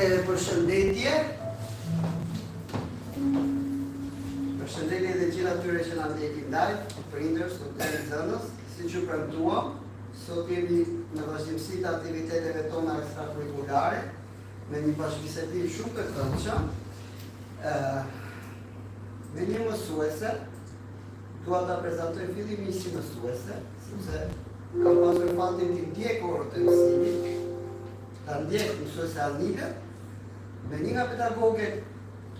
Përshëndetje. Përshëndetje dhe gjithë atyre që na ndjekin live, prindër, studentë, nxënës, siç u premtuam, sot jemi në vazhdimsi të aktiviteteve tona ekstrakurrikulare me një bashkëbisedim shumë të këndshëm me një mësuese. Dua ta prezantoj fillimisht si mësuese, sepse kam pasur fatin të ndjek orët e mësimit, ta ndjek mësuese Anile, me një nga pedagoget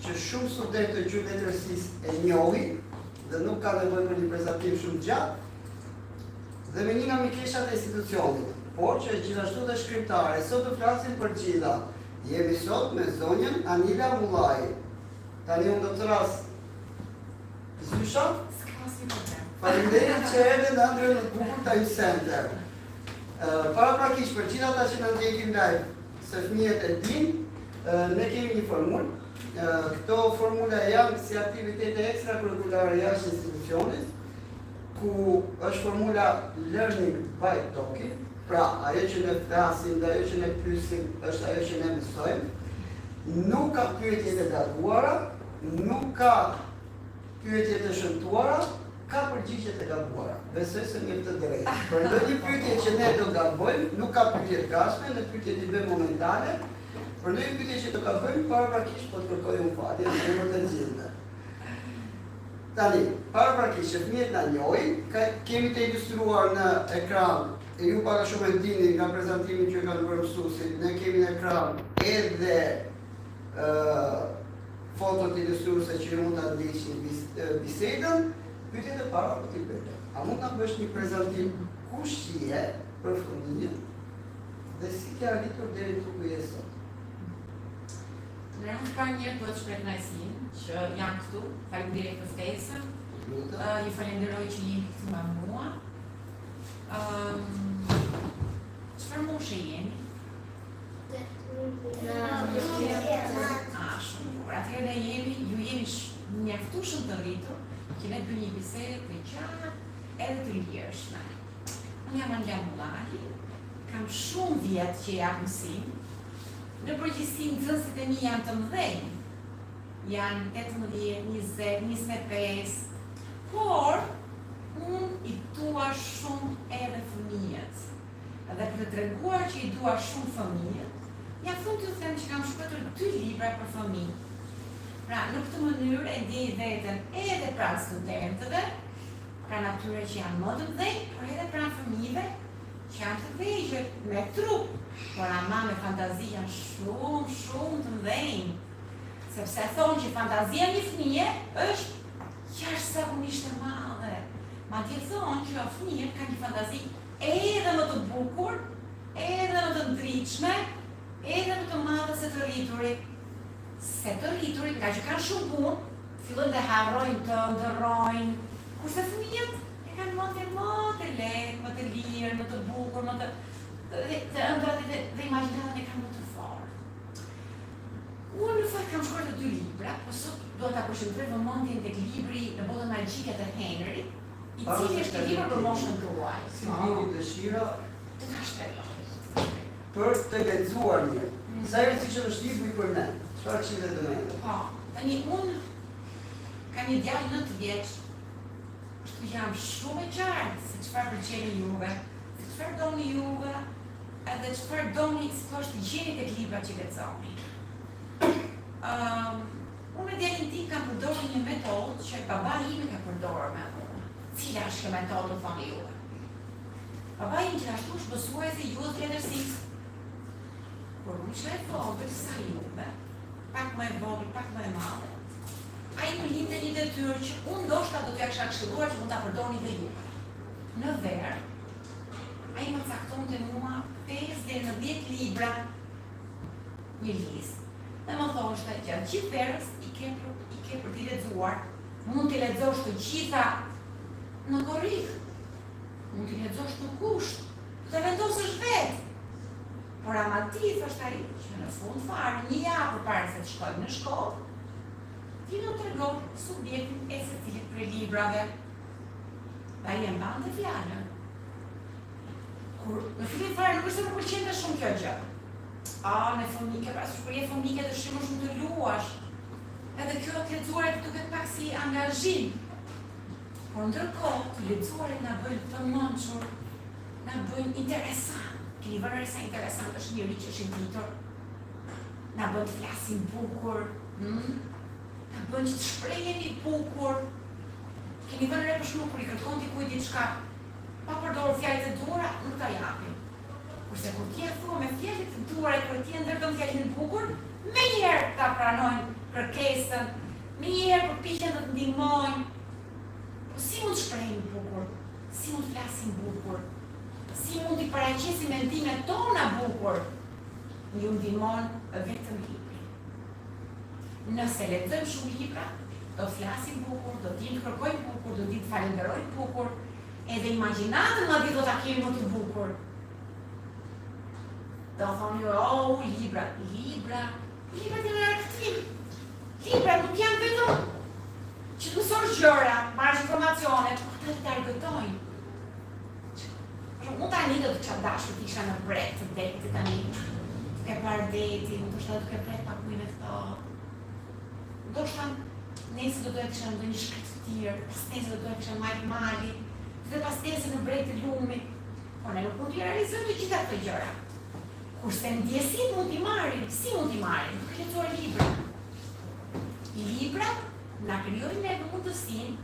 që shumë studentë të gjuhë letërsisë e njohin dhe nuk ka nevojë për një prezantim shumë gjatë, dhe me një nga mikeshat e institucionit, por që gjithashtu dhe shkrimtare. Sot të flasim për gjitha. Jemi sot me zonjën Anila Mullaj. Tani unë do të ras Zysha? Faleminderit që erdhe në ndërë në bukur Time Center. Paraprakisht për gjitha ata që në ndjekin live, se fëmijët e din, ne kemi një formulë. Këto formula janë si aktivitete ekstrakurrikulare jashtë institucionit, ku është formula learning by talking, pra ajo që ne flasim dhe ajo që ne pyesim është ajo që ne mësojmë. Nuk ka pyetje të gabuara, nuk ka pyetje të shëmtuara, ka përgjigje të gabuara. Besoj se një të drejtë. Për ndonjë pyetje që ne do gabojmë, nuk ka pyetje të gatshme, në pyetje të bëjmë momentale. Për ndonjë pyetje që do gabojmë, paraprakisht po të kërkoj falje në emër të gjithëve. Tani, paraprakisht që fëmijët na njohin, kemi të ilustruar në ekran, e ju para shumë e dini nga prezantimin që kanë bërë mësuesit, ne kemi në ekran edhe fotot ilustruese që ju mund ta ndiqni bisedën. Pyetjet e para po t'i bëj. A mund ta bësh një prezantim kush je për fëmijën dhe si ke arritur deri këtu ku je sot? Në rëmë ka njërë të shpret nëjësin që jam këtu, faleminderit për ftesën, ju falenderoj që jeni këtu me mua. Çfarë moshe jeni? Shumë bukur. Atëherë ju jeni mjaftueshëm të rritur që ne bëjmë një bisedë të gjatë edhe të lirshme. Unë jam Anila Mullaj, kam shumë vjet që jap mësim. Në përgjithësi nxënësit e mi janë të mëdhenj, janë 18, 20, 25, por unë i dua shumë edhe fëmijët. Dhe për të treguar që i dua shumë fëmijët, ja fund t'ju them që kam shkruar 2 libra për fëmijë. Pra, në këtë mënyrë e ndjej veten edhe pranë studentëve, pranë atyre që janë më të mëdhenj, por edhe pranë fëmijëve që janë të vegjël me trup, por ama me fantazi janë shumë të mëdhenj. Sepse thonë që fantazia një fëmije është jashtëzakonisht e madhe. Madje thonë që fëmijët kanë një fantazi edhe më të bukur, edhe më të ndritshme, edhe më të madhe se të rriturit. Se të rriturit, nga që kanë shumë punë, fillojnë dhe harrojnë të ndërrojnë, kurse fëmijët e kanë më të lehtë, më të lirë, më të bukur, më të ëndrat dhe imagjinatën e kanë më të fortë. Unë në fakt kam shkruar 2 libra, po sot do ta përshëndroj vëmendjen tek libri Në botën magjike të Henry, i cili është libër për moshën tuaj. Si vini dëshira të ta shpjegoj. Për të lexuar një. Sa herë siç është libri për ne. Çfarë kishte të ne? Po, tani unë kam një djalë 9 vjeç. Kështu jam shumë e qartë se çfarë pëlqeni juve, se çfarë doni juve, edhe çfarë doni s'është të gjeni tek librat që lexoni. Unë me djalin tim kam përdorur një metodë që babai im ka përdorur me unë. Cila është kjo metodë, thoni juve? Babai im gjithashtu është mësues i gjuhës letërsisë. Kur unë isha e vogël sa juve, pak më e vogël, pak më e madhe, ai më linte një detyrë që unë ndoshta do t'ja kisha këshilluar që mund ta përdorni dhe juve. Në verë, ai më caktonte mua 5 deri në 10 libra një listë. Dhe më thoshte që gjatë gjithë verës i ke për t'i lexuar, mund t'i lexosh të gjitha në korrik, mund t'i lexosh në kusht, të vendosësh vetë. Por ama ti, thoshte ai, që në fund fare, një javë përpara se të shkojmë në shkollë, ti do të tregosh subjektin e secilit prej librave. Dhe ai e mbante fjalën. Kur në fillim fare nuk ishte më pëlqente shumë kjo gjë. në fëmijë, ke pasur shpërje fëmijë të shumë shumë të luash. Edhe kjo të lexuarit duket pak si angazhim. Por ndërkohë, të lexuarit na bëjnë të mençur, na bëjnë interesant. Keni vënë sa interesant është njëri që është i ditur. Na bën të flasim bukur, na bën që të shprehemi bukur. Keni vënë re për shkak kur i kërkon dikujt diçka, pa përdorur fjalët e duhura, nuk ta japin. Kurse kur ti e thua me fjalët e duhura, kur ti e ndërton fjalën e bukur, menjëherë ta pranojnë kërkesën, menjëherë përpiqen të të ndihmojnë. Po si mund të shprehemi bukur? Si mund të flasim bukur? Si mund t'i paraqesim mendimet tona bukur? Ju ndihmon vetëm libri. Nëse lexojmë shumë libra, do flasim bukur, do t'im kërkojmë bukur, do t'i falenderojmë bukur, edhe imagjinatën ma do ta kemi më të bukur. Do thonë ju, librat janë argëtim. Librat nuk janë vetëm që të mësosh gjëra, marrësh informacione, por të të argëtojnë. Mund tani do të kisha dashur të isha në breg të detit tani. Ke parë deti, më të shta duke pret pak ujnë e thot. Do shta nesë do të kisha ndonjë shkret të tjerë, pas nesë do të kisha majtë mali, dhe pas nesë në breg të lumit. Po ne nuk mund t'i realizojmë të gjitha këto gjëra. Kurse ndjesit mund t'i marrim, si mund t'i marrim? Duke lexuar libra. Librat na krijojnë ne mundësinë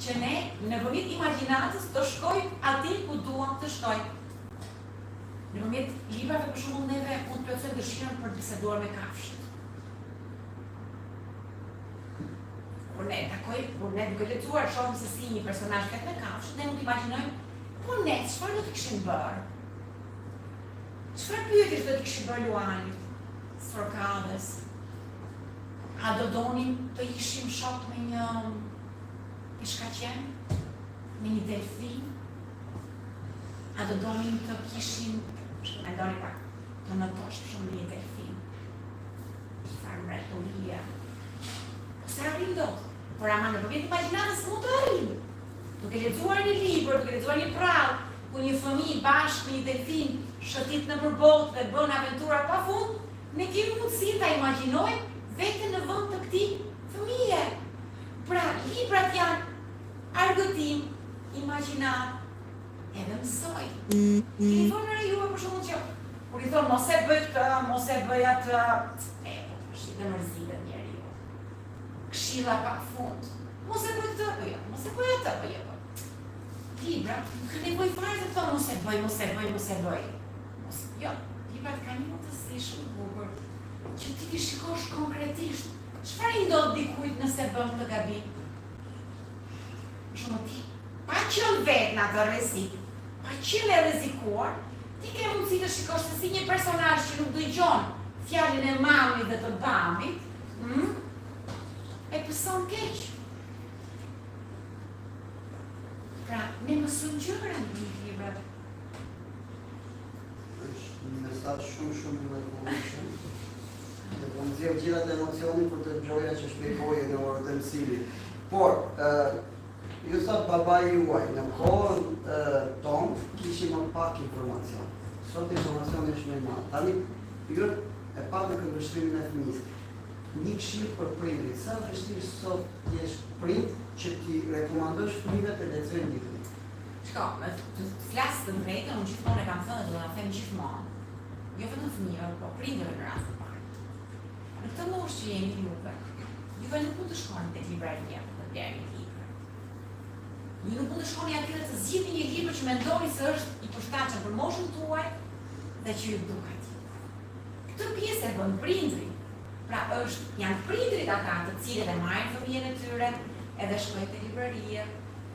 që ne në përmjet imagjinatës të shkojmë aty ku duam të shkojmë. Në përmjet librave për shembull neve mund të plotësojmë dëshirën për të biseduar me kafshët. Kur ne duke lexuar shohim se si një personazh flet me kafshët, ne mund të imagjinojmë, po ne çfarë do të kishim bërë? Çfarë pyetjes do të kishim bërë Luanit, Sforkadës? A do donim të ishim shok me një peshkaqen, me një delfin? A do donim të kishim, mendoni pak, të nëtosh për shumë një delfin? Çfarë mrekullia? Se arrim dot, por ama në përmjet imagjinatës mund të arrim. Duke lexuar një libër, duke lexuar një prallë, ku një fëmijë bashkë me një delfin shëtit në përbot dhe bën aventura pafund, ne kemi mundësi ta imagjinojmë veten në vend të këtij fëmije. Pra, librat janë argëtim, imagjinat, edhe mësoj. Keni thonë në juve për shembull që kur i thonë mos e bëj këtë, mos e bëj atë, është të mërzitet njeriu. Këshilla pa fund. Mos e bëj këtë, mos e bëj atë, libra, nuk nevojë fare të thonë mos e bëj. Jo, librat kanë një mundësi shumë bukur që ti t'i shikosh konkretisht çfarë i ndodh dikujt nëse bën të gabim. Shumë ti, pa qenë vetë në atë rrezik, pa qenë e rrezikuar, ti ke mundësi të shikosh se si një personazh që nuk dëgjon fjalën e mamit dhe të babit, e pëson keq. Pra, ne mësojmë gjëra në librat. Është një mesazh shumë i mrekullueshëm. Dhe po nxjerr gjithë atë emocionin për të gjoja që shpjegoje në orët e mësimit. Por, ju thot babai juaj, në kohën tonë kishim më pak informacion. Sot informacioni është më i madh. Tani, ju e pa në këndvështrimin e fëmijës. Një këshill për prindrit, sa vështirë sot t'jesh prind që t'i rekomandosh fëmijëve të lexojnë librin. Shko, të flasë të drejtën, unë gjithmonë e kam thënë dhe do ta them gjithmonë. Jo vetëm fëmijëve, po prindërve në rast të parë. Në këtë moshë që jemi juve nuk mund të shkoni tek libraria për të blerë një libër. Ju nuk mund të shkoni aty dhe të zgjidhni një libër që mendoni se është i përshtatshëm për moshën tuaj dhe që ju duket. Këtë pjesë e bën prindri. Pra janë prindrit ata të cilët e marrin fëmijën e tyre, edhe shkojnë te libraria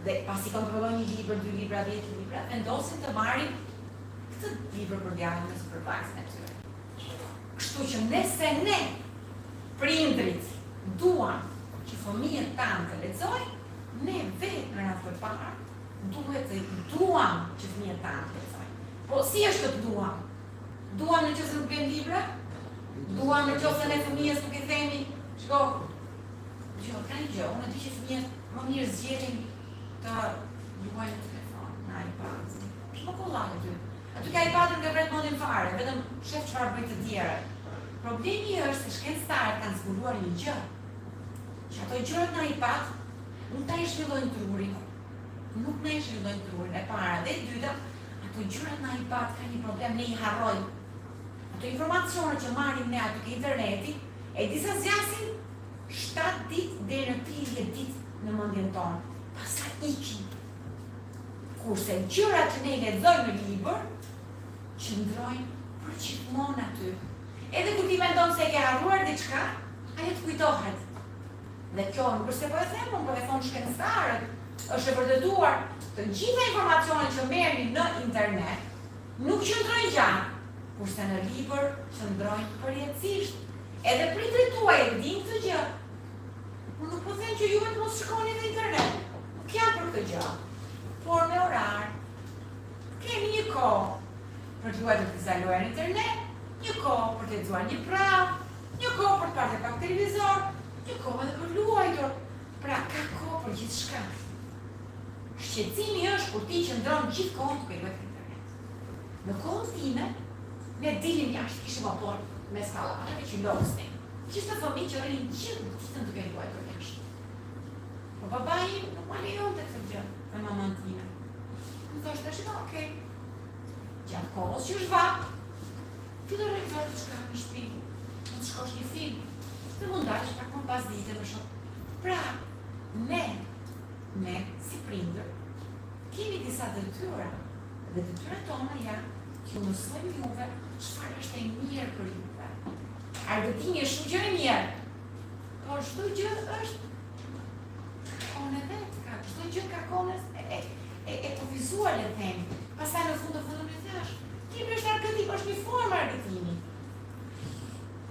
dhe pasi kontrollojnë një libër, 2 libra, 10 libra, vendosin të marrin këtë libër për djalin e supervajzën e tyre. Kështu që nëse ne, prindrit, duam që fëmijët tanë të lexojnë, ne vetë në rast të parë duhet të duam që fëmijët tanë të lexojnë. Po si është të duam? Duam në qoftë se nuk vjen libra? Duam në qoftë se ne fëmijës nuk i themi, shko, ka një gjë, unë di që fëmijët më mirë zgjedhin të luajnë në telefon, në iPad. Shko kollaj aty. Aty ka i patën nga vret mundin fare, vetëm shef çfarë bëjnë të tjerët. Problemi është se shkencëtarët kanë zbuluar një gjë, që ato gjërat në iPad nuk ta i zhvillojnë trurin. Nuk ne i zhvillojnë trurin, e para. Dhe e dyta, ato gjërat në iPad ka një problem, ne i harrojmë. Ato informacione që marrim ne aty ke interneti, e disa zgjasin 7 ditë deri në 30 ditë në mendjen tonë. Pastaj ikin. Kurse gjërat që ne i lexojmë në libër, qëndrojnë për gjithmonë aty. Edhe kur ti mendon se e ke harruar diçka, ajo të kujtohet. Dhe kjo nuk është se po e them, po e thon shkencëtarët, është e vërtetuar, të gjitha informacionet që merrni në internet nuk qëndrojnë gjatë, kurse në libër qëndrojnë përjetësisht. Edhe pritrit tuaj e din këtë gjë. Unë nuk po them që juve të mos shikoni në internet. Nuk jam për këtë gjë. Por me orar, kemi një kohë për të luajtur të instaluar në internet, një kohë për të lexuar një prap, një kohë për të parë pak televizor, një kohë edhe për luajtur. Pra ka kohë për gjithçka. Shqetësimi është kur ti qëndron gjithkohë duke luajtur në internet. Në kohën time, ne dilim jashtë, kishim vapor me skallarëve që losnin. Kishte fëmijë që rinin gjithë ditën duke luajtur jashtë. Po babai nuk ma lejonte këtë gjë me mamën time. Më thoshte shiko, okay. Gjatë kohës që është vap, ti do lexosh diçka në shtëpi, do të shkosh një film, të mund dalësh pak më pas dite më shumë. Pra, ne si prindër, kemi disa detyra, dhe detyrat tona janë që mësojmë juve çfarë është e mirë për juve. Argëtimi është shumë gjë e mirë, por çdo gjë është kone vetë, çdo gjë ka konës e kufizuar le them. Pastaj në fund e thash, libri është argëtim, është një formë argëtimi.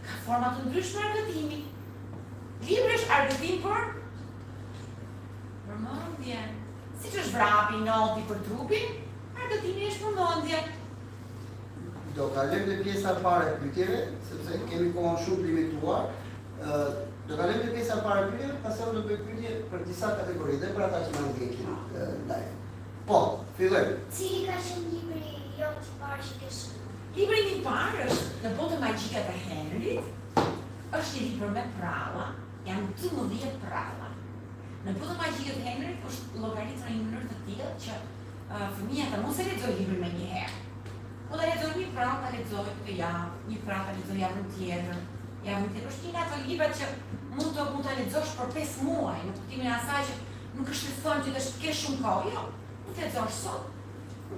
Ka forma të ndryshme argëtimi. Libri është argëtim për mendjen. Siç është vrapi, noti për trupin, argëtimi është për mendjen. Do kalojmë në pjesa e parë e pyetjeve, sepse kemi kohën shumë limituar. Do kalojmë në pjesa e parë e pyetjeve, pastaj do bëj pyetje për disa kategori dhe për ata që na ndjekin live. Po, fillojmë. Cili ka qenë libri jot i parë që ke shkruar? Libri i parë është Në botën magjike të Henrit, është një libër me pralla, janë 12 pralla. Në botën magjike të Henrit është llogaritur në një mënyrë të tillë që fëmia të mos e lexojë librin më një herë. Po ta lexojë një prallë, ta lexojë të javë, një prallë ta lexojë javën tjetër. Javën tjetër është një nga ato libra që mund ta lexosh për 5 muaj, në kuptimin e asaj që nuk është të thonë që të kesh shumë kohë, jo. Mund të lexosh sot.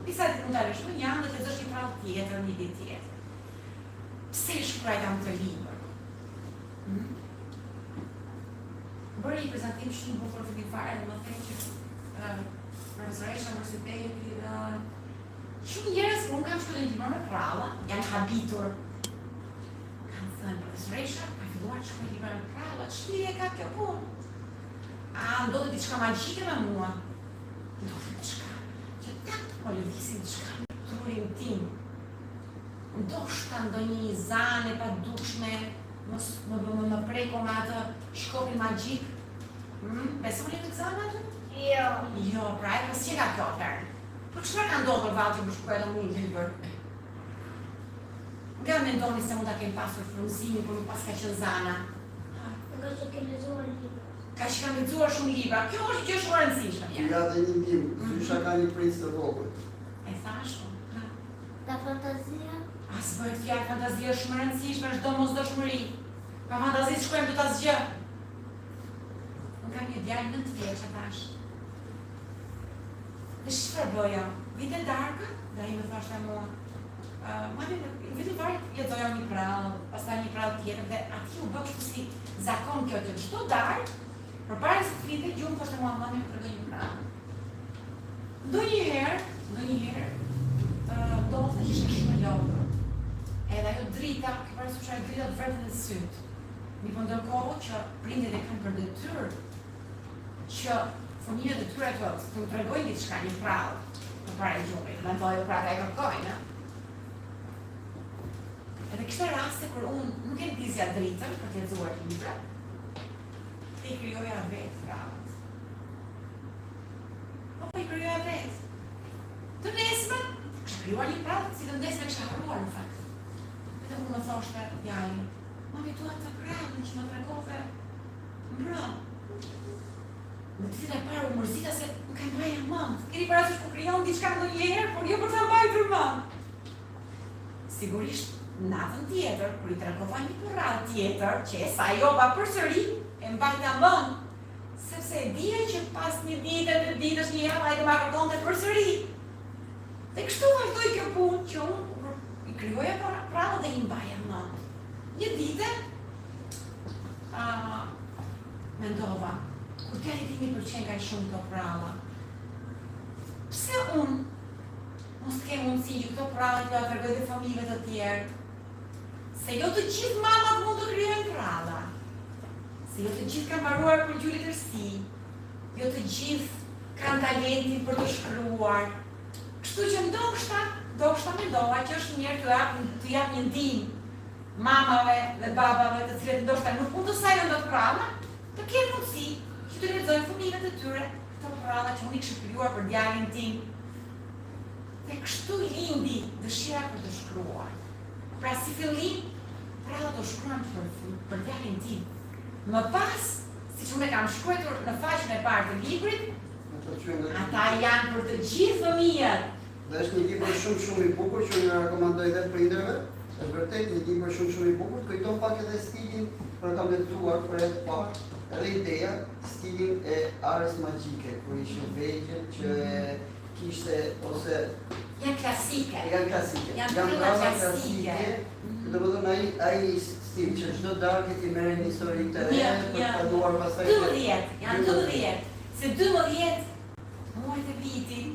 Disa ditë mund ta lësh më javë dhe të lexosh një prallë tjetër, një ditë tjetër. Pse shkruaj këtë libër? Bëri një prezantim shumë bukur të fare dhe më thënë që profesoresha universiteti shumë njerëz nuk kanë shkruar një libër me pralla, janë habitur. Kanë thënë profesoresha, ka filluar të shkruaj libra me pralla, ç'lidhje ka kjo punë? A ndodhi diçka magjike me mua? Ndodhi diçka që po lëvizin diçka në trurin tim. Ndoshta ndonjë zane pa dukshme, më preko me atë shkopin magjik. Besoni në këtë atë? Jo. Jo, pra e pas që ka kjo atërë. Po çfarë ka ndodhur vallë për shkruar edhe një libër? Nga mendoni se mund ta kem pasur frymëzimin, por nuk pas ka qenë zana. Nga që ke lexuar libra. Ka që kam lexuar shumë libra. Kjo është gjë shumë e rëndësishme. Ja dhe një ndim, Zysha ka një princ të vogël. E thash. Ta fantazia? As bëhet fjalë, fantazia është shumë e rëndësishme, është domosdoshmëri. Pa fantazi shkojmë do ta zgjë. Unë kam një djalë 9 vjeç tash. Dhe çfarë bëja? Vite darkë, dhe ai më thoshte mua, vitin parë lexoja një prallë, pastaj një prallë tjetër dhe aty u bë kështu si zakon kjo që çdo darkë, përpara se të vinte gjumë thoshte mua mami më tregoj një prallë. Ndonjëherë, do të ishte shumë e lodhur. Edhe ajo drita, ke parasysh ajo drita të vërtetë në syt. Mi po ndërkohë që prindërit e kanë për detyrë që fëmijët e tyre të më tregojnë diçka një prallë përpara gjumit, mendojë pra ta e kërkojnë. Edhe kishte raste kur unë nuk e dizja dritën për të lexuar libra, dhe i krijoja vetë prallët. Po i krijoja vetë. Të nesër, krijuar një prallë si të ndesme kisha harruar në fakt. Vetëm kur më thoshte djali, mami dua të prallën që më tregove mbrëm. Në të e parë u mërzita se më ka mbaja mend. Keni parasysh kur krijon diçka ndonjëherë, por jo për ta mbajtur mend. Sigurisht, natën tjetër, kur i tregova një prallë tjetër, që sa jova përsëri, e mbajta mend. Sepse e dija që pas një dite, 2 ditësh, një javë, ai do ma kërkonte përsëri. Dhe kështu vazhdoi kjo punë që unë i krijoja prallë dhe i mbaja mend. Një ditë, mendova, kur djali tim i pëlqen kaq shumë këto pralla. Pse unë mos kem mundësi që këto pralla t'ja tregoj dhe familjeve të tjerë? Se jo të gjithë mamat mund të krijojnë pralla. Se jo të gjithë kanë mbaruar për gjyletërsi. Jo të gjithë kanë talentin për të shkruar. Kështu që ndoshta mendova që është mirë të jap një ndihmë mamave dhe babave, të cilët ndoshta nuk mund të sajnë dot pralla, të kenë mundësi që të lexojnë fëmijëve të tyre këto pralla që unë i kisha krijuar për djalin tim. Dhe kështu lindi dëshira për të shkruar. Pra si fillim, prallat u shkruan për djalin tim. Më pas, siç unë e kam shkruar në faqen e parë të librit, ata janë për të gjithë fëmijët. Dhe është një libër shumë i bukur që unë rekomandoj dhe prindërve. Është vërtet një libër shumë i bukur, kujton pak edhe stilin për kam lexuar për herë të parë. Edhe ideja, stilin e Arës Magjike, kur ishin vegjël që kishte ose janë klasike. Janë drama klasike. Domethënë ai stil që çdo darkë ti merr një histori të re për të kaluar pastaj. 12, janë 12. Se 12 muajt e vitit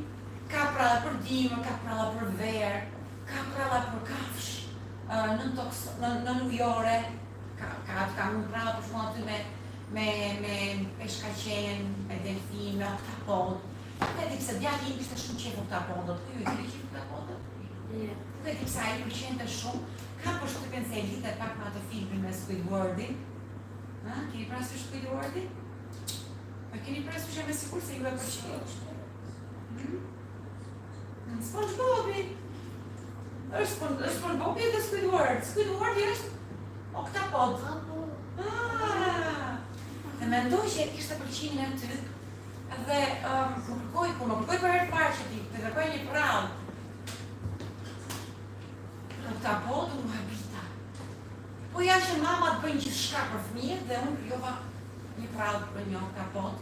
ka pralla për dimër, ka pralla për verë, ka pralla për kafsh, në ujore, ka mund pralla për shumë aty me peshkaqen, me delfin, me oktapod. Nuk e di pse djali im kishte shumë qejf oktapodët. Ju i keni qejf oktapodët? Nuk e di pse ai pëlqente shumë. Ka përshtypjen se e lidhet pak me atë filmin me Squidwardin. Keni parasysh Squidwardin? Keni parasysh me sigurt se ju e pëlqen? SpongeBobi. Është SpongeBobi dhe Squidward. Squidwardi është oktapod. Dhe mendoj që e kishte pëlqimin e ty. Dhe më kërkoj për herë të parë që ti të kërkoj një prallë. Oktapod u habita. Po ja që mama të bëjnë gjithçka për fëmijët dhe unë krijova një prallë për një oktapod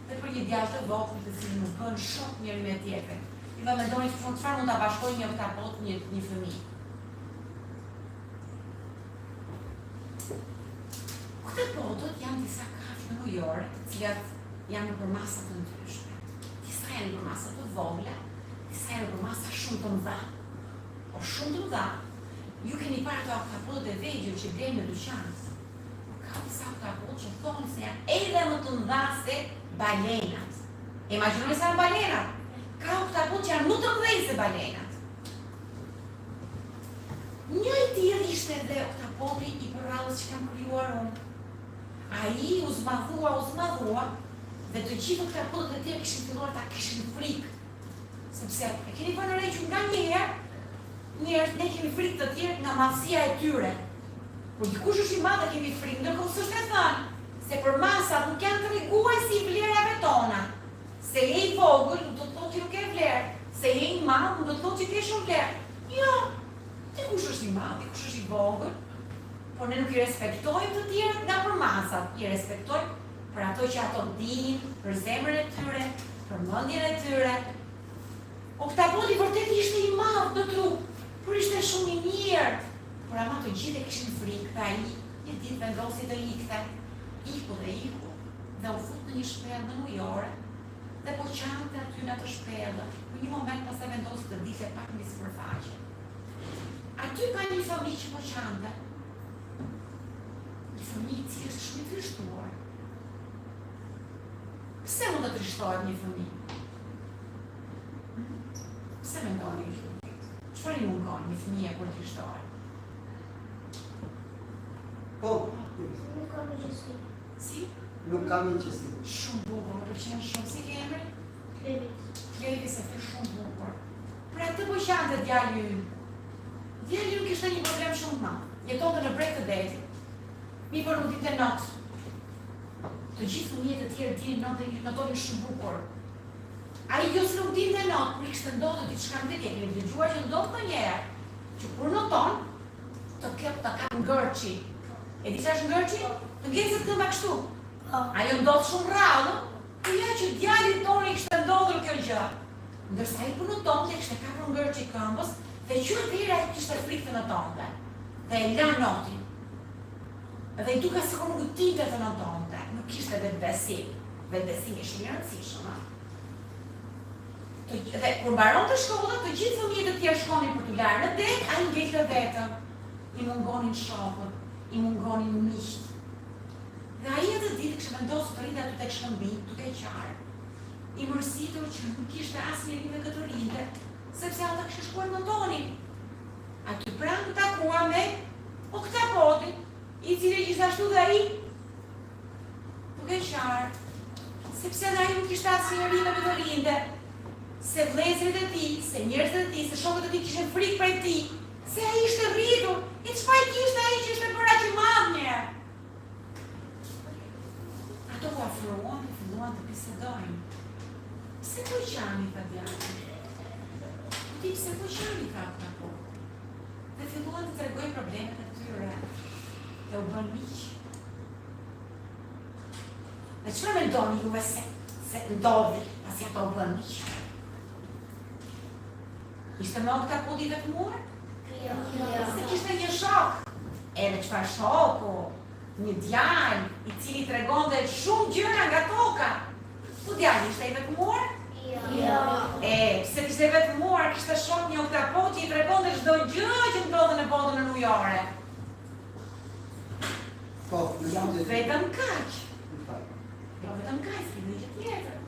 dhe për një djalë të vogël të cilin nuk bën shok njëri me tjetrin. Dhe mendoni çfarë mund ta bashkojë një oktapod një fëmijë. Oktapodët janë disa kafshë ujore, të cilat janë për masa të ndryshme. Disa janë për masa të vogla, disa janë për masa shumë të mëdha. Po shumë të mëdha, ju keni parë ato oktapodët e vegjël që blejnë në dyqan. Ka disa oktapodë që thonë se janë edhe më të mëdha se balenat. Imagjinoni se janë balenat. Ka oktapodë që janë më të mëdhenj se balenat. Një i tillë ishte edhe oktapodi i prallës që kam krijuar unë. Ai u zmadhua, dhe të gjithë oktapodët e tjerë kishin filluar ta kishin frikë. Sepse e keni vënë re që nga njerëz ne kemi frikë të tjerë nga madhësia e tyre. Por dikush është i madh dhe kemi frikë, ndërkohë s'është e thënë se për masat nuk janë treguar si vlerave tona. Se je i vogël nuk do të thotë që nuk ke vlerë, se je i madh nuk do të thotë që ke shumë vlerë. Jo, dikush është i madh, dikush është i vogël, por ne nuk i respektojmë të tjerët nga për masat, i respektojmë për ato që ato dinë, për zemrën e tyre, për mendjen e tyre. Oktapodi vërtet ishte i madh në trup, por ishte shumë i mirë. Por ama të gjithë e kishin frikë, dhe ai një ditë vendosi të ikte. Iku, dhe u fut në një shpellë ujore, dhe po qante aty në atë shpellë. Në një moment pas e vendosi të dilte pak mbi sipërfaqe. Aty ka një fëmijë që po qante. Një fëmijë i cili është shumë i trishtuar. Pse mund të trishtohet një fëmijë? Pse mendoni? Çfarë i mungon një fëmijë kur trishtohet? Po. Nuk ka më qësi. Si? Nuk kam një qësi. Shumë bukur, më pëlqen shumë. Si ke emrin? Klevi. Klevi se të shumë bukur. Për atë po qante djali ynë. Djali ynë kishte një problem shumë të madh. Jetonte në breg të detit. Mi për nuk dinte not. Të gjithë fëmijët e tjerë dinin notonin shumë bukur. Ai jo se nuk dinte not, por kishte ndodhur diçka në detit, kemi dëgjuar që ndodh ndonjëherë që kur noton, të ka ngërçi. E di çfarë është ngërçi? Të ngecet këmbë kështu. Ajo ndodh shumë rrallë, por ja që djalit toni kishte ndodhur kjo gjë. Ndërsa ai kur notonte kishte kapur ngërçi këmbës dhe qytet deri ai kishte frikë të notonte. Dhe e la notin. Dhe i duka sikur nuk dinte të notonte, nuk kishte vetbesim. Vetbesimi është shumë i rëndësishëm. Dhe kur mbaronte shkolla, të gjithë fëmijët e tjerë shkonin për t'u larë në det, ai ngecte vetëm. I mungonin shokët, i mungonin miqt. Dhe ai atë ditë kishte vendosur të rinte aty tek shkëmbi, duke qarë. I mërzitur që nuk kishte asnjëri me këtë rinte, sepse ata kishin shkuar notonin. Aty pranë takua me Oktapotin, i cili ishte ashtu dhe ai duke qarë, sepse ai nuk kishte asnjëri me këtë rinte, se vëllezërit e tij, se njerëzit e tij, se shokët e tij kishin frikë prej tij, se ai ishte rritur, e çfarë kishte ai që ishte bërë aq i madh një? Ato u afruan dhe filluan të bisedojnë. Pse po qani tha djali? Ti pse po qani tha apo? Dhe filluan të tregojnë problemet e tyre. Dhe u bën miq. Dhe çfarë mendoni juve se ndodhi pasi ato u bën miq? Ishte me Oktapodi vetmuar? Se kishte një shok. Edhe çfarë shoku? Një djalë i cili tregonte shumë gjëra nga toka. Po djali ishte i vetmuar? Jo. Pse kishte vetmuar, kishte shok një Oktapodi i tregonte çdo gjë që ndodhte në botën e ujore. Po, Jo vetëm kaq. Jo vetëm kaq, si një gjë tjetër.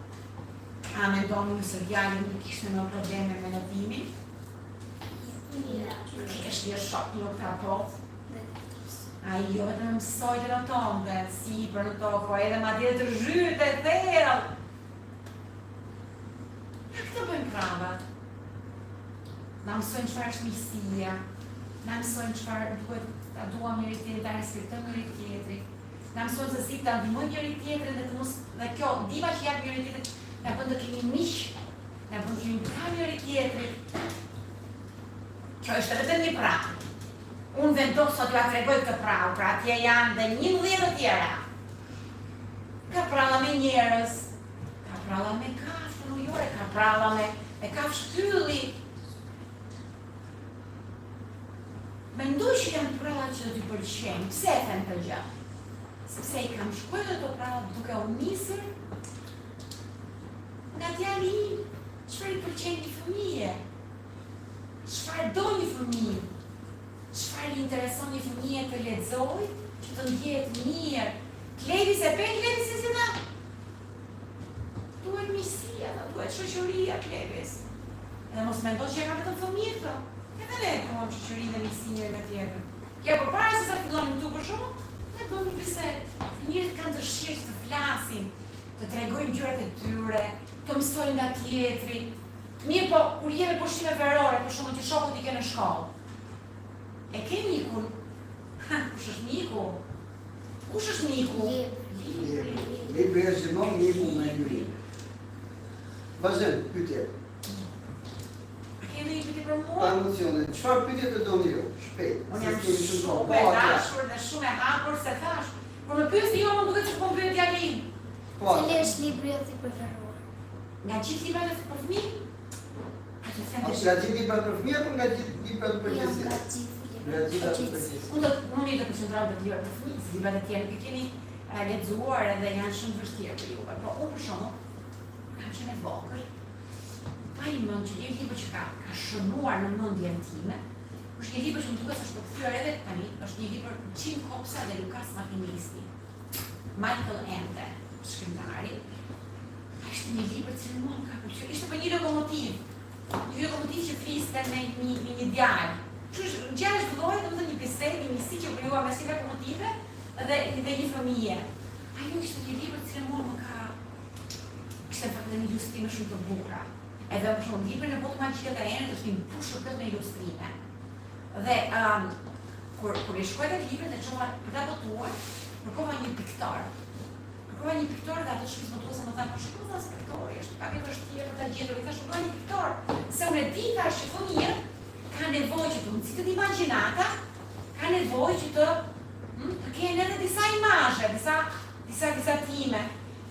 A mendoni se djali nuk kishte në probleme me notimin? Kishte një shok një Oktapod. Ai jo vetëm mësoj të notonte, si për në toko, edhe madje të zhyte e thellë. Këtë bëjmë pravat. Na mësojnë çfarë është miqësia, na mësojnë çfarë duhet ta duam njëri tjetrin, ta respektojmë njëri tjetrin. Na mësojnë se si ta ndihmojmë njëri tjetrin dhe të mos dhe kjo ndihma që jap njëri tjetrit na bën të kemi miq, na bën të ndihmojmë njëri tjetrin. Kjo është vetëm një pravë. Unë vendos sot t'ja tregoj këtë prallë, pra atje janë dhe 11 të tjera. Ka pralla me njerëz, ka pralla me kafshë ujore, ka pralla me kafshë ylli. Mendoj që janë pralla që do t'i pëlqejnë. Pse e them këtë gjë? Sepse i kam shkuar ato pralla duke u nisur nga djali im. Çfarë i pëlqen një fëmijë? Çfarë do një fëmijë? Çfarë i intereson një fëmijë të lexojë, që të ndjehet mirë? Klevi se pe, Klevi se si ta? Duhet miqësia, duhet shoqëria Klevis. Edhe mos mendoj që e ka vetëm fëmijët këto. Edhe ne kemi shoqërinë dhe miqësinë njëri me tjetrin. Ja përpara se sa fillonim këtu për shkak, ne bëmë një bisedë. Njerëzit kanë dëshirë të flasin, të tregojnë gjërat e tyre, të mësojnë nga tjetri. Mirë po, kur jemi pushime verore, për shkak që shokët i kenë në shkollë. E ke mikun? Kush është miku? Kush është miku? Libri është gjithmonë miku me libri. Vazhdim, pyetje. A keni një pyetje për mua? Pa emocione, çfarë pyetje të doni ju? Shpejt. Unë jam shumë e dashur dhe shumë e hapur se thash. Por më pyesni jo, më duket se po pyet djalin. Po. Cili është libri i tij preferuar? Nga gjithë librat për fëmijë? Nga gjithë librat për fëmijë apo nga gjithë librat për Jo, përgjithësi? nga gjithë. Nga gjithë ato përgjithësi. Unë do të koncentroj te librat për fëmijë, se librat e tjerë që keni lexuar edhe janë shumë vështirë për ju. Po unë për shkakun kam qenë e vogël. Pa i mend që një libër që ka shënuar në mendjen time, është një libër që më duket se është përkthyer edhe tani, është një libër Jim Kopsa dhe Lukas Makinisti. Michael Ende, shkrimtari. Është një libër që mua më ka pëlqyer. Ishte për një lokomotiv. Një lokomotiv që fliste me një djalë. Gjallë është vëlloj, domethënë një bisedë, një miqësi që krijuar mes dy lokomotive dhe një fëmijë. Ajo ishte një libër që mua më ka kishte pak një ilustrime shumë të bukura. Edhe për shumë, librin e botë magjike të Enit është një mbushur plot me ilustrime. Dhe kur e shkruaj atë librin dhe çova për ta botuar, kërkova një piktor. Kërkova një piktor dhe ato shkrimtuese më thanë, po shikoj sa piktori është, pak e vështirë për ta gjetur, i thash kërkoj një piktor. Se unë e di tash që fëmijët ka nevojë që të mundësitë imagjinata, ka nevojë që të kenë edhe disa imazhe, disa time.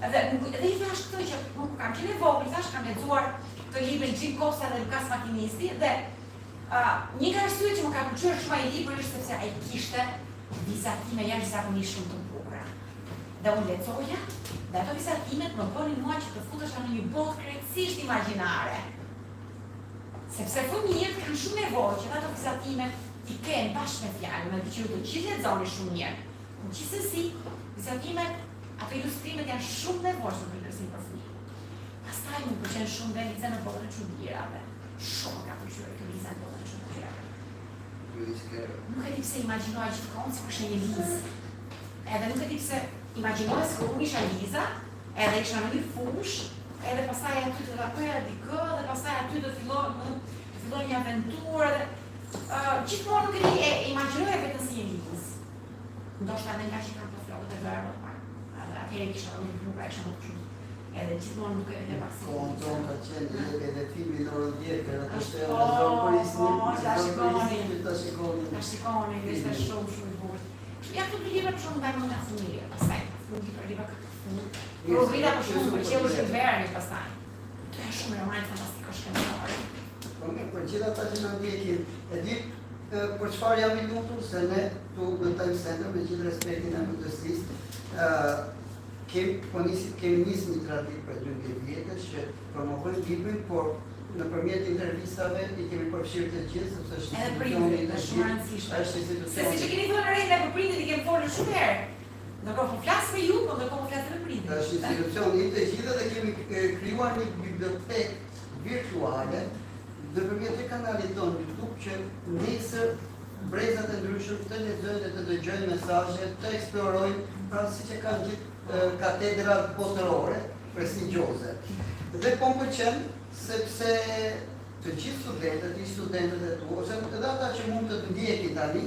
Edhe i thash këtë që nuk kam qenë e vogël, thash kam lexuar këtë librin Jim Costa dhe Lukas Makinisti dhe një nga arsyet që më ka pëlqyer shumë ai libri është sepse ai kishte vizatime jashtëzakonisht shumë të bukura. Dhe unë lexoja, dhe ato vizatimet më bënin mua që të futesha në një botë krejtësisht imagjinare. Sepse fëmijët kanë shumë nevojë që ato vizatimet i kenë bashkë me fjalë, me që të gjithë lexoni shumë mirë. Gjithsesi, vizatimet, ato ilustrimet janë shumë nevojshme për ilustrim për fëmijë. Pastaj më pëlqen shumë dhe Liza në botën e çuditërave. Shumë ka pëlqyer kjo Liza në botën e çuditërave. Nuk e di pse imagjinoj gjithkohë sikur ishte një Lizë. Edhe nuk e di pse imagjinoj se unë isha Liza, edhe isha në një fush, edhe pastaj aty të rapoja dikë, dhe pastaj aty të filloj një aventurë dhe gjithmonë nuk e di e imagjinoj vetëm si një Lizë. Ndoshta edhe nga që kam të flokët e verë, atëherë kisha një plura, kisha më të shumë. Edhe gjithmonë nuk e vedë pak si Kohën tonë ka qenë edhe filmi në orën 10, edhe të shte Po, ta shikoni, ishte shumë i bukur. Ja këtu të libra për shumë ndaj më nga fëmijë, pastaj, nuk i për libra këtë fëmijë. Por u vrita për shumë, për qëllë është verë pastaj. Të e shumë roman fantastiko shkenore. Për gjitha ta që në ndjekin, e di për çfarë jam i lutur, se ne tu në Time Center, me gjithë respektin e modestisë, kemi nisë një traditë për 12 vjetës që promovojnë librin, por nëpërmjet intervistave i kemi përfshirë të gjithë, sepse është edhe prindërit, është shumë rëndësishme. Se si që keni thënë rejtë për prindërit i kemi folur shumë herë. Ndërkohë po flas me ju, po ndërkohë po flas me prindërit. Është institucion i të gjithë dhe kemi krijuar një bibliotekë virtuale nëpërmjet të kanalit tonë YouTube që nesër brezat e ndryshëm të lexojnë dhe të dëgjojnë mesazhe, të eksplorojnë, pra siç e kanë gjithë katedrat botërore prestigjioze. Dhe po më pëlqen sepse të gjithë studentët e tu, ose edhe ata që mund të ndjekin tani,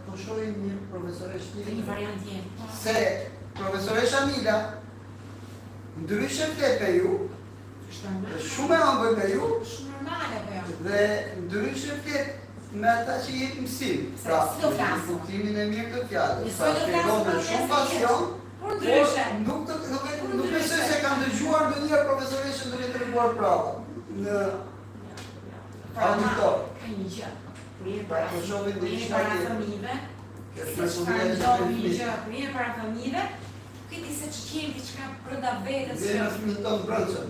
po shohin një profesoresh tjetër. Një variant tjetër. Se profesoresha Mila ndryshe flet me ju, shumë e ëmbël me ju, shumë normale po jo. dhe ndryshe flet me ata që jetë mësim. Pra, kuptimin e mirë të fjalës. Pra, shpjegon me shumë pasion, por ndryshe. Nuk besoj se kam dëgjuar ndonjëherë profesoreshën duke treguar prava në auditor. Ka një gjë. Pra, po shohim para fëmijëve. Kur para fëmijëve, këti se që kemi diçka brenda vetes. Dhe në fëmijët tonë brëndshëm.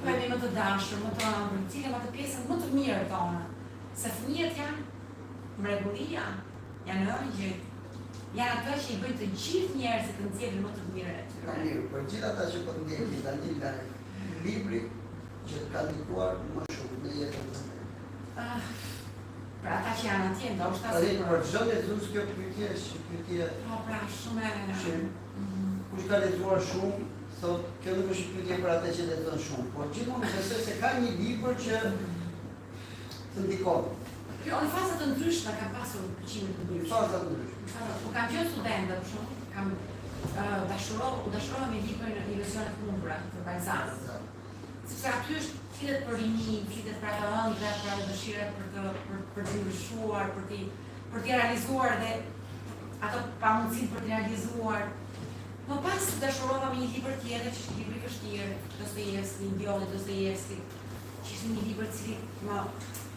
Po e më të dashur, më të ëmbël, cilën atë pjesën më të mirë tonë. Se fëmijët janë mrekullia, janë ëngjëjt. Janë ato që i bëjnë të gjithë njerëzit të nxjerrin më të mirën e tyre. Mirë, për gjithë ata që po ndjekin tani nga libri që ka ndikuar më shumë në jetën tonë. Për ata që janë atje, ndoshta. Për çdo lexues kjo pyetje është pyetje. Po pra, shumë e. Kush ka lexuar shumë, thotë kjo nuk është pyetje për ata që lexon shumë, por gjithmonë besoj se ka një libër që të ndikon. Kjo në faza të ndryshme kam pasur pëlqime të ndryshme. Faza të ndryshme. Po kam qenë studente për shumë, kam dashurova me librin e Ilusionet Humbura të Balzanit. Sepse aty është flitet për rini, flitet për ato ëndra, për ato dëshira për të ndryshuar, për të realizuar dhe ato pamundësitë për të realizuar. Më pas dashurova me një libër tjetër që është libri i vështirë, Dostojevski, Fyodor Dostojevski, që ishte një libër i cili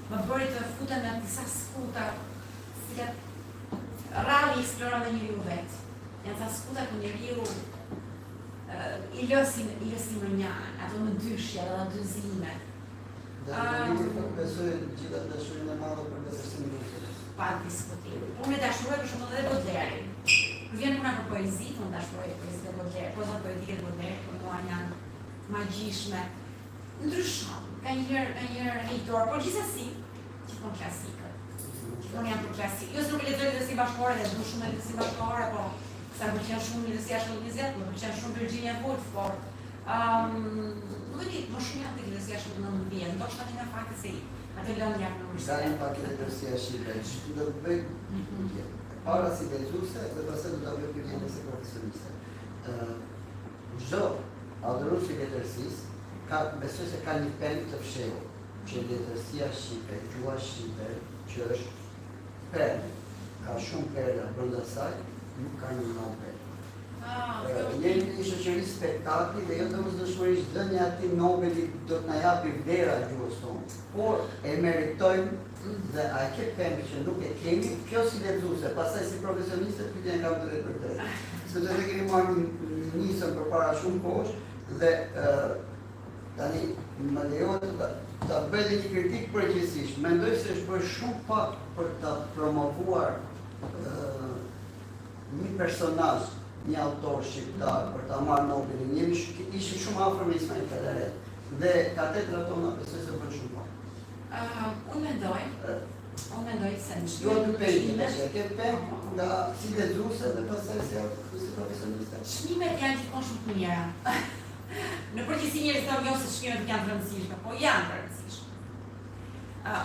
më bëri të futem në disa skuta, cilat rralli eksploron dhe njeriu vetë. Janë ca skuta ku njeriu i lësin në njanë, ato në dyshja dhe në dyzime. Dhe besoj gjitha dashurinë e madhe për besësimin e Rusës. Pa diskutim. Unë e dashuroj për shumë edhe Baudelaire. Kur vjen puna për poezi, unë dashuroj poezitë e Baudelaire, pozat poetike të Baudelaire, për mua janë magjishme. Ndryshon. Ka një rejtor, por gjithsesi, gjithmonë klasikët. Gjithmonë janë për klasikë. Jo se nuk e lexoj letësi bashkore dhe du shumë letësi bashkore, po sa më pëlqen shumë letësia shkollnizet, më pëlqen shumë Virginia Woolf, por Nuk e di, më shumë janë të letërsia shumë në 19, ndoshta një nga fakti se atë lëndë janë në universitet. Dalim pak letërsia shqipe, që do të bëj para si lexuese dhe pastaj do ta bëj pyetjen si profesioniste. Çdo adhurues i letërsisë besoj se ka një pemë të fshehur, që letërsia shqipe, gjuha shqipe, që është pemë, ka shumë perla brenda saj, nuk ka një Nobel. Jemi një shoqëri spektakli dhe jo domosdoshmërisht dhënia e atij Nobelit do të na japi vlera gjuhës tonë, por e meritojmë dhe a ke pemë që nuk e kemi, kjo si lexuese, pastaj si profesioniste pyetjen kam drejt për drejt. Sepse ne kemi marrë nisën përpara shumë kohësh dhe tani më lejohet ta bëj një kritik përgjithsisht. Mendoj se është bërë shumë pak për ta promovuar një personazh, një autor shqiptar për ta marrë Nobelin. Ishim shumë afër me Ismail Kadaret dhe katedrat tona besoj se bën shumë pak. Unë mendoj se në Jo të pejtë, ke pemë nga si lexuese dhe pastaj si profesioniste. Çmimet janë gjithmonë shumë të mira. Në përgjithësi njerëzit thonë jo se çmimet janë të rëndësishme, po janë të rëndësishme.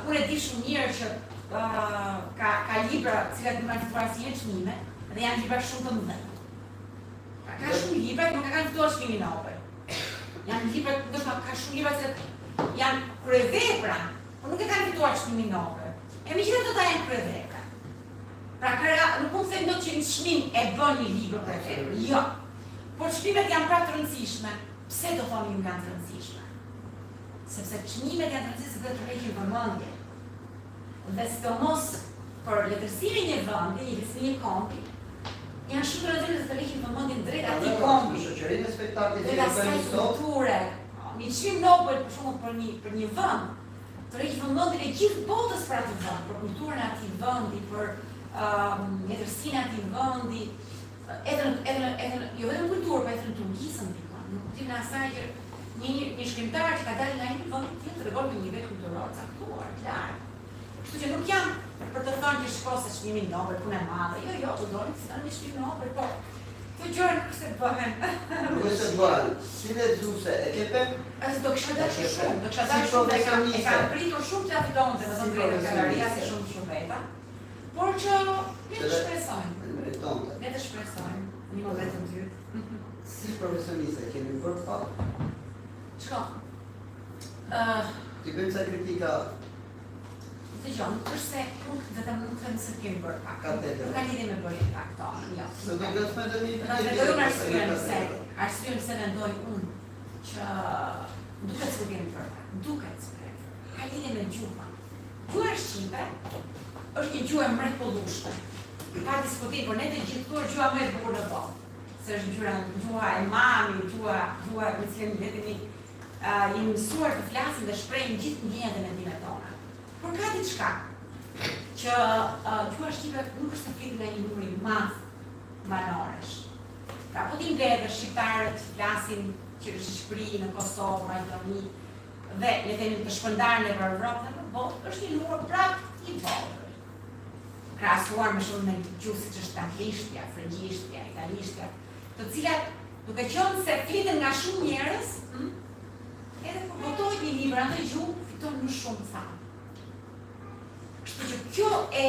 Unë e di shumë mirë që ka libra të cilat nuk kanë fituar asnjë çmime dhe janë libra shumë të mëdhenj. Ka shumë libra që nuk kanë fituar çmimin Nobel. Janë libra, ndoshta ka shumë libra që janë kryevepra, por nuk e kanë fituar çmimin Nobel. E megjithatë ata janë kryevepra. Pra nuk mund të them dot që një çmim e bën një libër kryevepër. Jo. Por çmimet janë prapë të rëndësishme. Pse do thoni nuk janë të rëndësishme? Sepse çmimet janë të rëndësishme dhe të rrehin vëmendje. Dhe sidomos për letërsimin e vendit, një letërsi e kombi, janë shumë të rëndësishme të rrehin vëmendjen drejt atij kombi. Shoqërinë e spektaklit dhe asaj kulture. Një çmim Nobel për shembull për një vend, të rrejë vëmendjen e gjithë botës për atë vend, për kulturën e atij vendi, për letërsinë e atij vendi, edhe jo vetëm kulturë, por edhe në turqisën pikon. Në kuptimin e asaj që një shkrimtar që ka dalë nga një vend tjetër tregon një nivel kulturor të caktuar, clar. Kështu që nuk jam për të thënë që shkose çmimin Nobel punë e madhe. Jo, do doni të thënë çmimin Nobel, po këto gjëra nuk se bëhen. Nuk se bëhen. Si lexuese e ke pemë? Do kisha dashur shumë, do kisha dashur shumë, e kam pritur shumë të fitonte në zonë galeria si shumë veta. Por që ne të shpresojmë. Ne të shpresojmë një moment të dytë. Si profesioniste kemi bërë pak? Çka? Ti bëjmë sa kritika. Dëgjon, përse vetëm nuk them se kemi bërë pak. Nuk ka lidhje me bërjen pak tonë, jo. Se do të smendë një pyetje. Arsyen se mendoj unë që duket se kemi bërë pak. Duket se ka lidhje me gjuhën. Gjuha shqipe është një gjuhë e mrekullueshme. Ka diskutim, por ne të gjithë thuar gjuha më e bukur në botë. Se është gjuha e mami, gjuha me cilën vetëm jemi mësuar të flasim dhe shprehim gjithë ndjenjat dhe mendimet tona. Por ka diçka që gjuha shqipe nuk është të flitet nga një numër i madh banorësh. Pra po tim dhe shqiptarët flasin që në Shqipëri, në Kosovë, Maqedoni dhe le të themi të shpërndarë në Evropë dhe në botë, është një numër prapë i vogël. Krahasuar me shumë me gjuhë siç është anglishtja, frëngjishtja, italishtja, të cilat duke qenë se fliten nga shumë njerëz, edhe kur votohet një libër atë gjuhë fiton më shumë thamë. Kështu që kjo e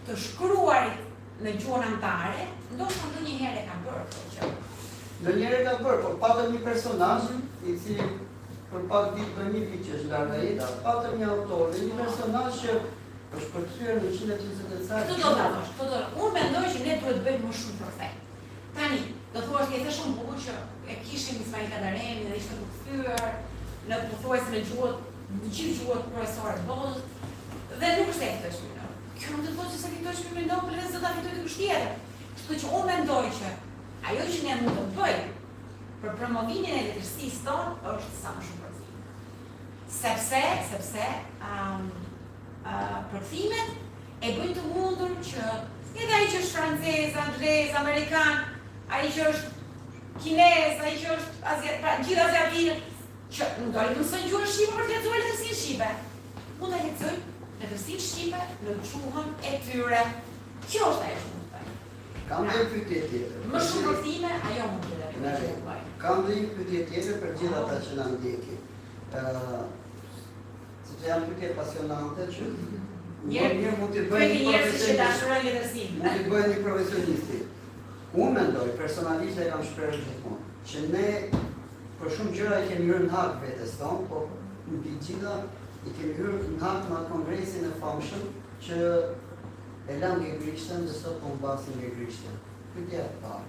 të shkruarit në gjuhën anëtare, ndoshta ndonjëherë e ka bërë kjo gjë. Ndonjëherë ka bërë, por patëm një personazh i cili për pak ditë për një vit që është larg ai, patëm një autor dhe një personazh që është përkthyer në 120 ca. Këtë do ta thosh, unë mendoj që ne duhet të bëjmë më shumë për këtë. Tani, do thuash që është shumë bukur që e kishim Ismail Kadaremin dhe ishte përkthyer në pothuajse në gjuhët, në gjithë gjuhët kryesore të botës, dhe nuk është e fitoj çmimin. Kjo nuk do të thotë se fitoj çmimin Nobel dhe do ta fitoj dikush tjetër. Kështu që unë mendoj që ajo që ne mund të bëjmë për promovimin e letërsisë tonë është sa më shumë përkthime. Sepse përkthimet e bëjnë të mundur që edhe ai që është francez, anglez, amerikan, ai që është kinez, ai që është gjithë aziatik, që nuk do të mësojnë gjuhën shqipe për të lexuar letërsinë shqipe. Mund ta lexojnë letërsinë shqipe në gjuhën e tyre. Kjo është ajo që mund të bëjmë. Kam një pyetje tjetër. Më shumë përkthime, ajo mund të bëjmë. Kam dhe një pyetje tjetër për gjithë ata që na ndjekin. Sepse janë pyetje pasionante që mirë mund të bëjë një profesionist. Mund të bëjë një profesionisti. Unë mendoj, personalisht e kam shprehur gjithmonë, që ne për shumë gjëra i kemi hyrë në hak vetes tonë, po mbi gjitha i kemi hyrë në hak me kongresin e famshëm që e lanë Ngegrishten dhe sot po mbasin Ngegrishten. Pyetja e parë.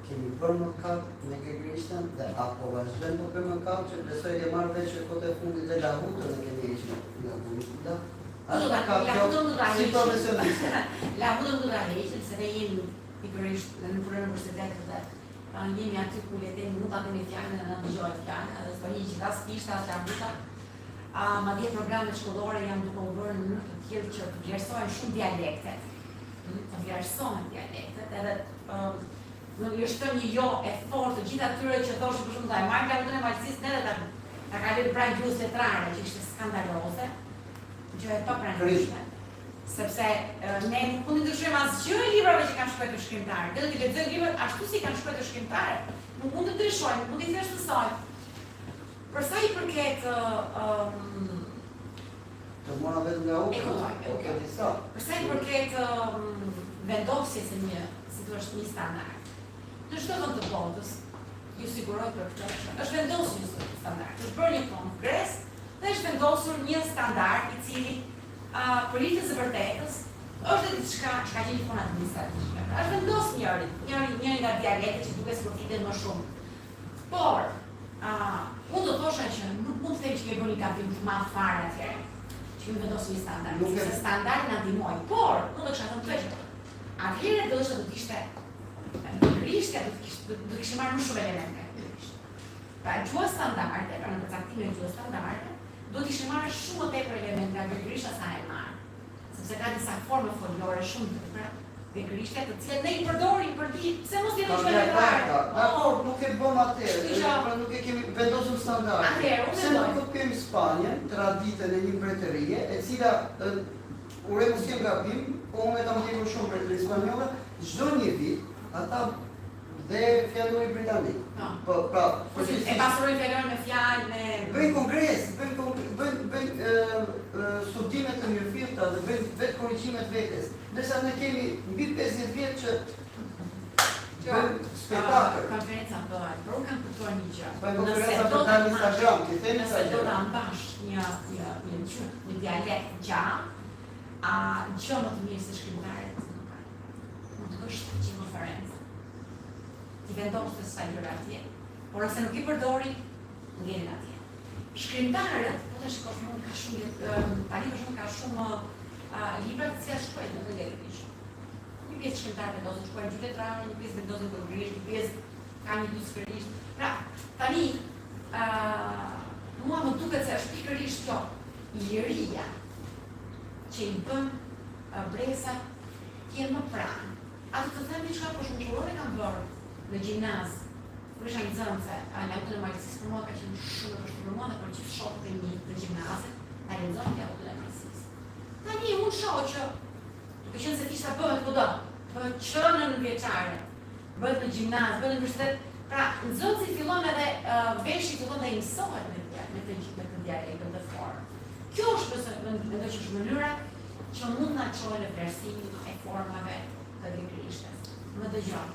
Kemi bërë mëkat me Ngegrishten dhe apo vazhdojmë të bëjmë mëkat që besoj e marrë veç që kote fundit dhe lahutën e kemi heqë nga Bunikida. Si profesioniste. Lahutën do ta heqim se ne jemi pikërisht në punën universitetit dhe jemi aty ku letem nuk ta kemi fjalën në dëgjoj fjalën, edhe s'po një gjithas pishta as lahuta. Madje programet shkollore janë duke u bërë në mënyrë të tillë që të vlerësojnë shumë dialektet. Të vlerësojnë dialektet edhe në është një jo e fortë të gjithë atyre që thoshin për shumë ta e marrë lahutën e Malësisë edhe ta ka lënë pranë gjuhës letrare që ishte skandaloze, gjë e papranishme. Sepse ne nuk mundi të ndryshojmë asgjë e librave që kanë shkruar shkrimtarët. Dhe të lexojmë librat ashtu si kanë shkruar shkrimtarët. Nuk mund të ndryshojmë, nuk mund të thjeshtësojmë. Për sa i përket të mora vetëm nga u disa. Për sa i përket vendosjes së një, si thua, një standard. Në çdo vend të botës, ju siguroj për këtë, është vendosur një standard. Është bërë një kongres dhe është vendosur një standard i cili për litës e vërtetës është diçka që ka qenë punë administrative. Është vendos njëri nga dialektet që duket sikur fliten më shumë. Por unë do thosha që nuk mund të themi që kemi bërë një gabim të madh fare atëherë. Që kemi vendosur një standard. Se standardi na ndihmoi, por unë do kisha thënë këtë. Atëherë do të ishte Ngegrishten do të kishte marrë më shumë elemente. Pra gjuha standarde, pra në përcaktimin e gjuhës standarde, do të ishte marrë shumë më tepër elemente nga Ngegrishta sa e marr. Sepse ka disa forma folklore shumë të tepra Ngegrishte të cilat ne i përdorim për ditë, pse mos jemi shumë letrare. Nuk e bëm atëherë, nuk e kemi vendosur standarde. Se nuk kopjojmë Spanjën, traditën e një mbretërie, e cila ure mos kem gabim, po unë e kam ndjekur shumë mbretëri spanjolle, çdo një vit ata dhe fjallori britanik. E pasurojnë fjallori me fjallë, me... Bëjnë kongres, bëjnë studimet të mirëfirta dhe bëjnë vetë korrigjimet vetes. Ndërsa ne kemi mbi 50 vjet që bëjnë spektakël. Konferenca bëhet, por unë kam kuptuar një gjë. Bëjnë konferenca për dalë Instagram, që themi nëse do ta mbash një dialekt gjallë, gjë më të mirë se shkrimtarët nuk ka. Mund të bësh një konferencë. Ti vendos të sa gjëra atje. Por nëse nuk i përdori, ngelen atje. Shkrimtarët, po të shikosh mund ka shumë tani për shkak ka shumë libra të cilat shkruajnë në Ngegrishtë. Një pjesë shkrimtarë vendosin të shkruajnë gjuhë letrare, një pjesë vendosin të Ngegrishtë, një pjesë ka një dyskërisht. Pra, tani mua më duket se është pikërisht kjo liria që i bën breza të jenë më pranë. Atë të them diçka për shumë qurore kam bërë në gjimnaz, kur isha një zënëse, lahutën e Malësisë për mua ka qenë shumë e vështirë për mua dhe për gjithë shokët e mi të gjimnazit, na lexojnë lahutën e Malësisë. Tani unë shoh që, duke qenë se kishta bëhet kudo, bëhet qënën vjeçare, bëhet në gjimnaz, bëhet në universitet, pra nxënësi fillon edhe veshi fillon dhe i mësohet me të dialektin dhe formë. Kjo është mendoj që është mënyra që mund na çojë në vlerësimin e formave të Ngegrishtes. Më dëgjon.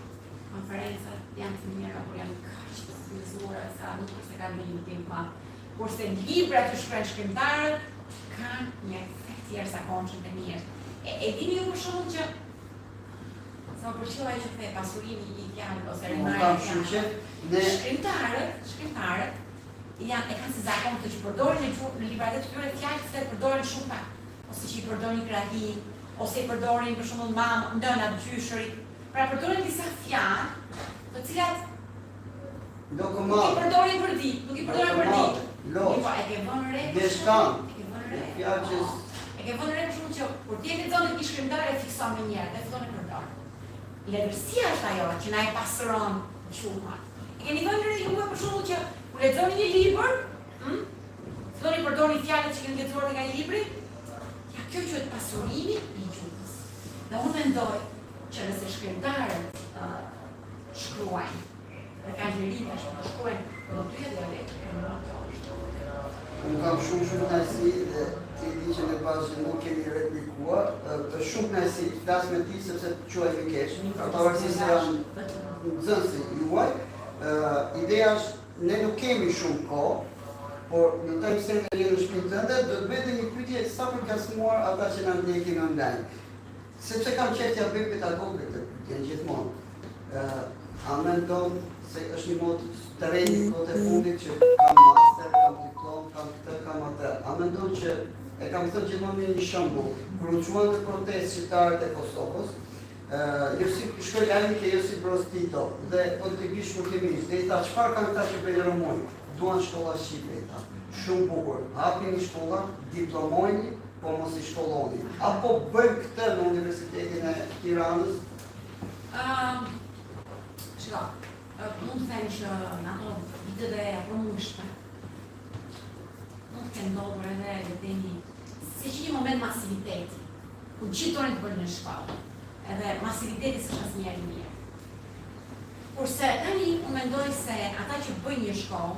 Konferencat janë të mira, por janë kaq të fillzuara sa nuk është se kanë një tim të madh. Kurse librat që shkruajnë shkrimtarët kanë një efekt të jashtëzakonshëm të mirë. E dini ju për shembull që sa më pëlqeu ajo që the pasurimi i fjalës ose shkrimtarët janë e kanë si zakon të që përdorin në librat e tyre fjalë që përdorin shumë pak, ose që i përdorin krahin, ose i përdorin për shembull mamë, nëna, gjyshërit. Pra përdorin disa fjalë, të cilat nuk i përdorin për ditë, nuk i përdorin për ditë. E ke vënë re për shumë, e ke vënë re për shumë që kur ti e lexon një shkrimtar e fikson me njerë, dhe fillon e përdor. Letërsia është ajo që na e pasuron gjuhën. E keni vënë re juve për shumë që kur lexoni një libër, filloni përdorni fjalët që keni lexuar nga një libri, ja kjo quhet pasurimi i gjuhës. Dhe unë mendoj që nëse shkrimtarët shkruajnë Dhe ka gjeri tash të shkruajnë do të dialekte. Unë kam shumë kënaqësi dhe ti di që në bazë që nuk kemi replikuar, është shumë kënaqësi të flas me ti sepse të quajmë keq. Pavarësisht se jam nxënësi juaj, ideja është ne nuk kemi shumë kohë, por në time center në shtëpinë tënde do të bëjë një pyetje sa për kasmuar ata që na ndjekin online. Sepse kam qejf t'ia bëj pedagogë këtë pyetje gjithmonë. A mendon se është një mod të rejnë në kohët e fundit që kam master, kam diplom, kam këtë, kam atë. A mendon që e kam thënë gjithmonë një shembull, kur u quan të protestë shqiptarët e Kosovës, shkoj lajmi ke Josip Broz Tito dhe politikisht nuk kemi ishte, dhe i tha çfarë kanë këta që bëjnë Romun, duan shkolla shqipe i tha. Shumë bukur, hapini shkolla, diplomojni, po mos i shkolloni. Apo bëjmë këtë në Universitetin e Tiranës? Mund të them që në ato vitet e përmushme, mund të ndodhur edhe vedeni se që një moment masiviteti, ku gjithë donin të bëjnë në shkollë, edhe masiviteti s'është asnjëherë mirë. Kurse tani unë mendoj se ata që bëjnë një shkollë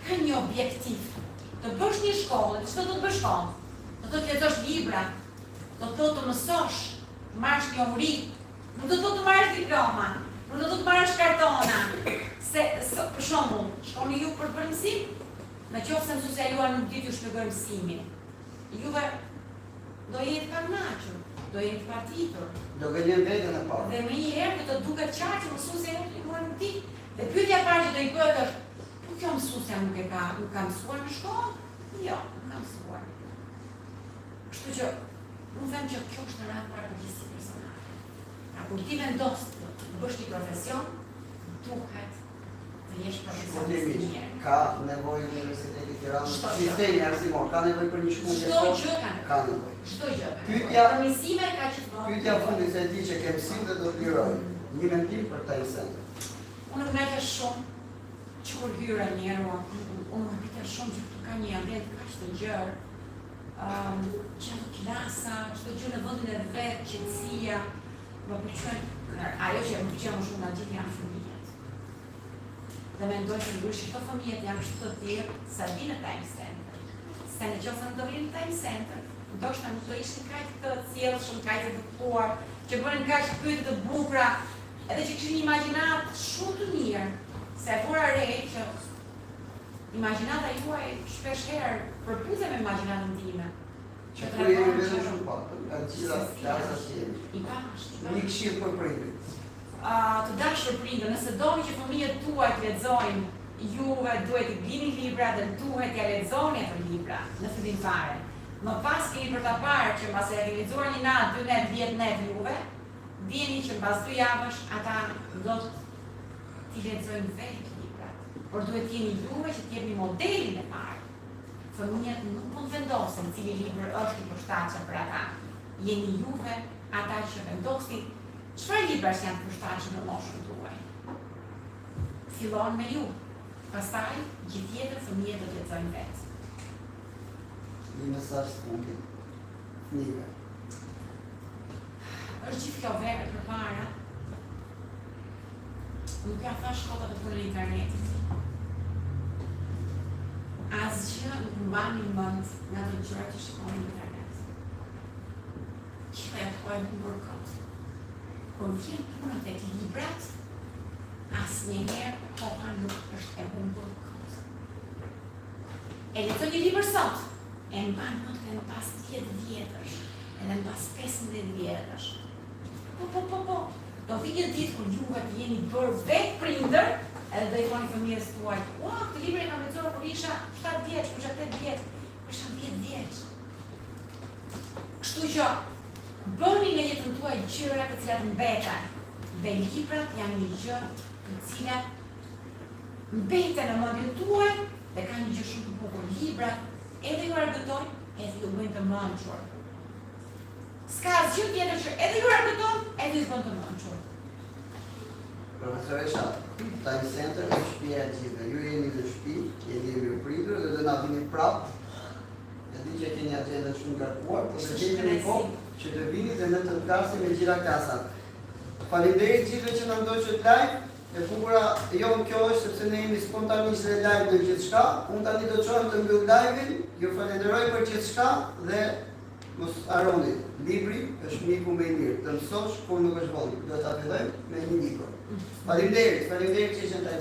kanë një objektiv. Të bësh një shkollë, çfarë do të bësh shkollë? Do të lexosh libra, do të mësosh, të marrësh teori, nuk do të marrësh diploma. Nuk do të marrësh kartona, për shembull, shkoni ju për të bërë mësim, në qoftë se mësuesja juaj nuk di t'ju shpjegojë mësimin. Juve do jeni të kënaqur, do jeni të patitur. Do gënjen veten e parë. Dhe më një herë do të duket qartë që mësuesja juaj nuk di. Dhe pyetja e parë që do i bëhet është, po kjo mësuesja nuk ka mësuar në shkollë? Jo, nuk ka mësuar. Kështu që unë them që kjo është në radhë para përgjegjësi personale. Kur ti vendos bësh një profesion, duhet të jesh profesionist i mirë. Ka nevojë Universiteti i Tiranës, sistemi arsimor, ka nevojë për një shkollë. Çdo gjë ka nevojë. Çdo gjë. Pyetja përmirësime ka gjithmonë. Pyetja fundit se di që ke mësim dhe do të liroj. Një mendim për time center. Unë kënaqem shumë që kur hyra një herë, unë kënaqem shumë që këtu ka një ambient kaq të gjerë. Që klasa, çdo gjë në vendin e vet, qetësia, më pëlqen. Ajo që më pëlqen më shumë nga gjithë janë fëmijët. Dhe mendoj që ndoshta këto fëmijët janë kështu të tjerë sa vinë në time center. Se në qoftë se do vinë në time center, ndoshta nuk do ishin kaq të sjellshëm, kaq të bekuar, që bënin kaq pyetje të bukura, edhe që kishin një imagjinat shumë të mirë. Se vura re që imagjinata juaj shpesh herë përputhet me imagjinatën time. Që të jemi vetëm shumë pak, nga gjitha klasat që jemi. I bashkë. Një këshill për prindrit. Të dashur prindër, nëse doni që fëmijët tuaj të lexojnë, juve duhet të blini libra dhe duhet t'ia lexoni ato libra në fillim fare. Më pas keni për ta parë që mbas e keni lexuar një natë, 2 natë, 10 natë juve, dini që mbas 2 javësh ata do t'i lexojnë vetë librat. Por duhet t'jeni juve që t'jepni modelin e parë. Fëmijët nuk mund të vendosen cili libër është i përshtatshëm për ata. Jeni juve ata që vendosin çfarë librash janë të përshtatshëm në moshën tuaj. Fillon me ju. Pastaj gjithë tjetër fëmijët do të lexojnë vetë. Një mesazh të fundit. Fëmijëve. Është gjithë kjo verë përpara. Nuk ka thash shkolla të punë në internetit. Asgjë nuk mbani mend nga ato gjëra që shikoni në internet. Gjithë ato po e humbur kot. Kur vjen puna tek librat, asnjëherë koha nuk është e humbur kot. E lexoj një libër sot, e mban mend që në pas 10 vjetësh, edhe në pas 15 vjetësh. Po. Do vi një ditë kur juve të jeni bërë vetë prindër, edhe do i thoni fëmijës tuaj, ua, këtë libër e kam lexuar kur isha 7 vjeç, kur isha 8 vjeç, kur isha 10 vjeç. Kështu që bëni në jetën tuaj gjëra të cilat mbeten. Dhe librat janë një gjë të cilat mbeten në mendjen tuaj dhe kanë një gjë shumë të bukur. Librat edhe ju argëtojnë, edhe ju bëjnë të mençur. S'ka asgjë tjetër që edhe ju argëton, edhe ju bën të mençur. Profesoresha, time center është shtëpia e gjithëve. Ju jeni në shtëpi, jeni mirë pritur dhe do na vini prapë. E di që keni agjendën shumë ngarkuar, por të gjeni një kohë që të vini dhe ne të flasim me gjitha klasat. Faleminderit gjithëve që na ndoqët live. E bukura jonë kjo është sepse ne jemi spontanisht dhe live në gjithçka. Unë tani do të çojmë të mbyll live-in. Ju falenderoj për gjithçka dhe mos harroni. Libri është miku më i mirë. Të mësosh kur nuk është vonë. Do ta fillojmë me një libër. Faleminderit që ishte ndaj